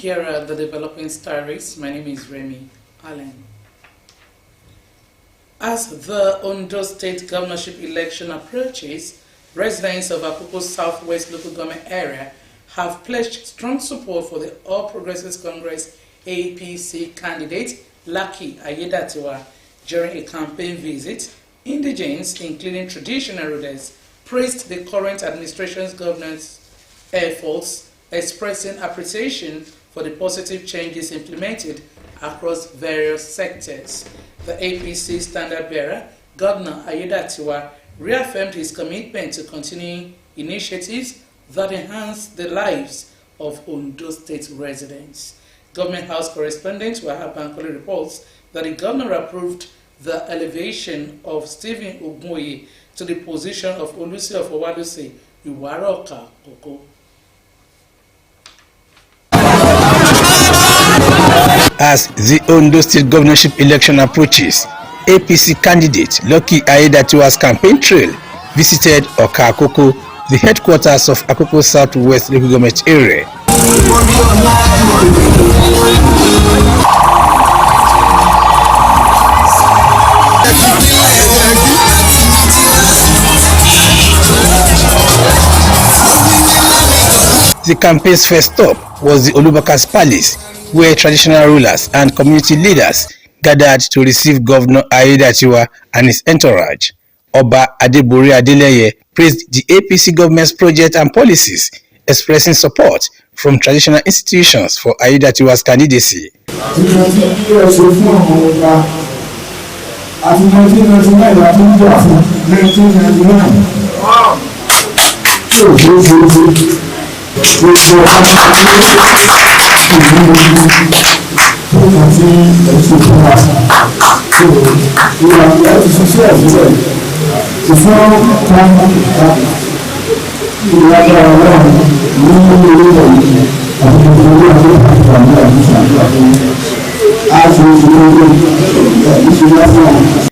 Here are the developing stories. My name is Remy Allen. As the Ondo State governorship election approaches, residents of Akoko Southwest local government area have pledged strong support for the All Progressives Congress APC candidate Lucky Ayedatiwa during a campaign visit. Indigents, including traditional rulers, praised the current administration's governance efforts, expressing appreciation for the positive changes implemented across various sectors. The APC standard bearer, Governor Ayedatiwa, reaffirmed his commitment to continue initiatives that enhance the lives of Ondo State residents. Government House correspondent Wahab Bankole reports that the governor approved the elevation of Stephen Ogmoye to the position of Olusi of Owalusi, Iwaroka Koko. As the Ondo State governorship election approaches, APC candidate Lucky Ayedatiwa's campaign trail visited Okakoko, the headquarters of Akoko Southwest local government area. The campaign's first stop was the Olubakas Palace, where traditional rulers and community leaders gathered to receive Governor Ayedatiwa and his entourage. Oba Adebori Adeleye praised the APC government's project and policies, expressing support from traditional institutions for Ayedatiwa's candidacy.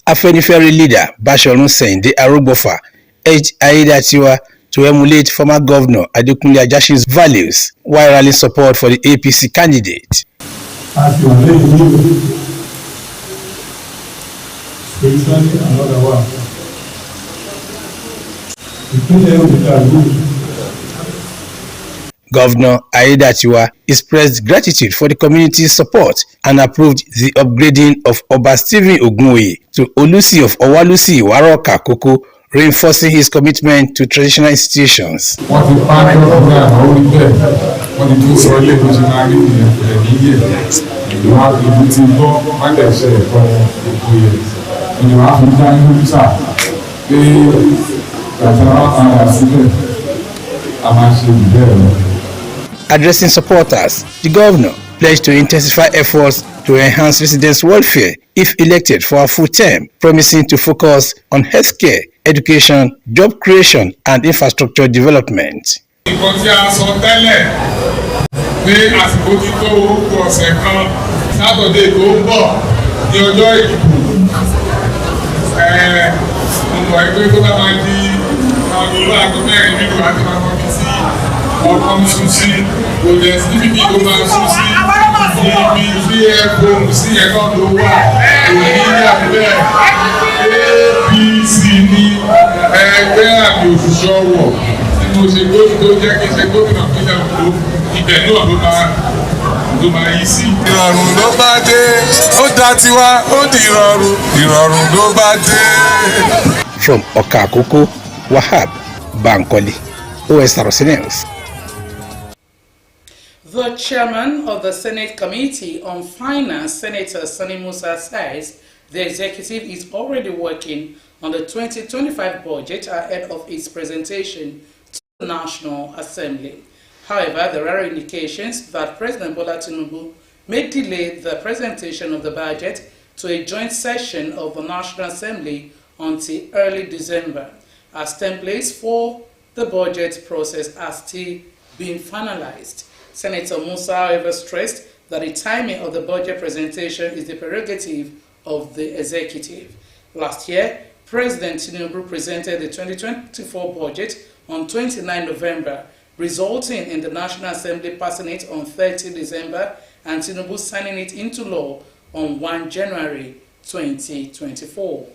Afenifere leader Bashorun Sende Arogbofa urged Ayedatiwa to emulate former governor Adekunle Ajashin's values while rallying support for the APC candidate. Governor Ayedatiwa expressed gratitude for the community's support and approved the upgrading of Oba Stephen Ogmoye to Olusi of Owalusi Iwaroka Koko, reinforcing his commitment to traditional institutions. Addressing supporters, the governor pledged to intensify efforts to enhance residents' welfare if elected for a full term, promising to focus on healthcare, education, job creation, and infrastructure development. From Okakoko, Wahab Bankole, Osrc News. The chairman of the Senate Committee on Finance, Senator Sani Musa, says the executive is already working on the 2025 budget ahead of its presentation to the National Assembly. However, there are indications that President Bola Tinubu may delay the presentation of the budget to a joint session of the National Assembly until early December, as templates for the budget process are still being finalized. Senator Musa, however, stressed that the timing of the budget presentation is the prerogative of the executive. Last year, President Tinubu presented the 2024 budget on 29 November resulting in the National Assembly passing it on 30 December and Tinubu signing it into law on 1 January 2024.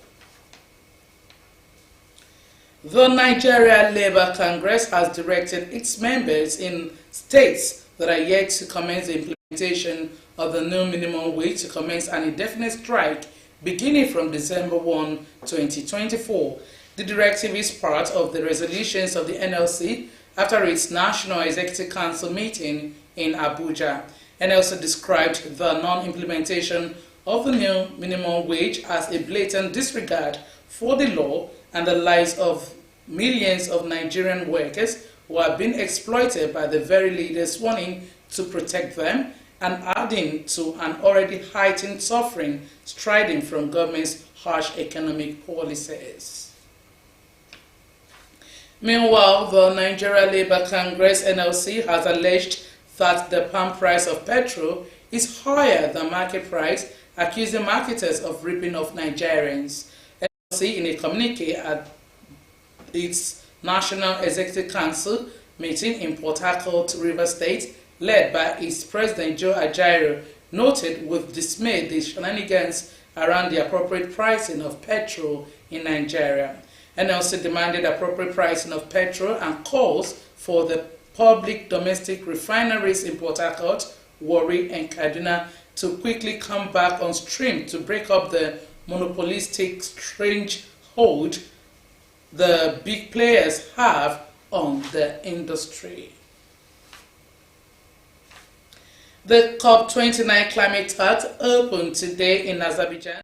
The Nigeria Labour Congress has directed its members in states that are yet to commence the implementation of the new minimum wage to commence an indefinite strike beginning from December 1, 2024. The directive is part of the resolutions of the NLC after its National Executive Council meeting in Abuja. NLC described the non-implementation of the new minimum wage as a blatant disregard for the law and the lives of millions of Nigerian workers who are being exploited by the very leaders sworn in to protect them, and adding to an already heightened suffering striding from government's harsh economic policies. Meanwhile, the Nigeria Labour Congress NLC has alleged that the palm price of petrol is higher than market price, accusing marketers of ripping off Nigerians. NLC, in a communique at its National Executive Council meeting in Port Harcourt, Rivers State, led by its President Joe Ajaero, noted with dismay the shenanigans around the appropriate pricing of petrol in Nigeria. NLC demanded appropriate pricing of petrol and calls for the public domestic refineries in Port Harcourt, Warri, and Kaduna to quickly come back on stream to break up the monopolistic strange hold the big players have on the industry. The COP29 climate talks opened today in Azerbaijan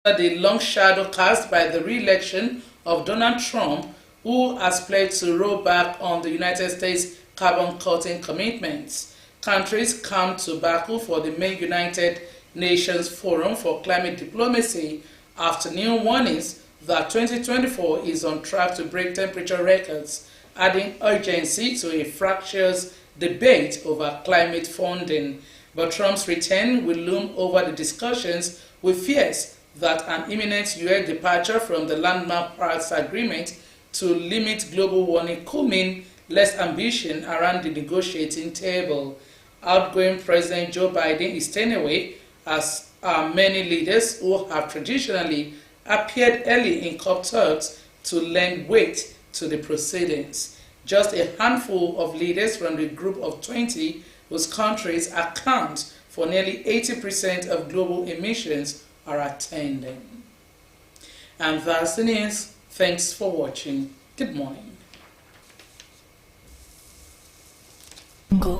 after the long shadow cast by the re-election of Donald Trump, who has pledged to roll back on the United States carbon-cutting commitments. Countries come to Baku for the May United Nations Forum for Climate Diplomacy after new warnings that 2024 is on track to break temperature records, adding urgency to a fractious debate over climate funding. But Trump's return will loom over the discussions, with fears that an imminent U.S. departure from the landmark Paris Agreement to limit global warming could mean less ambition around the negotiating table. Outgoing President Joe Biden is staying away, as are many leaders who have traditionally appeared early in COP talks to lend weight to the proceedings. Just a handful of leaders from the group of 20 whose countries account for nearly 80% of global emissions are attending. And that's the news. Thanks for watching. Good morning. Go.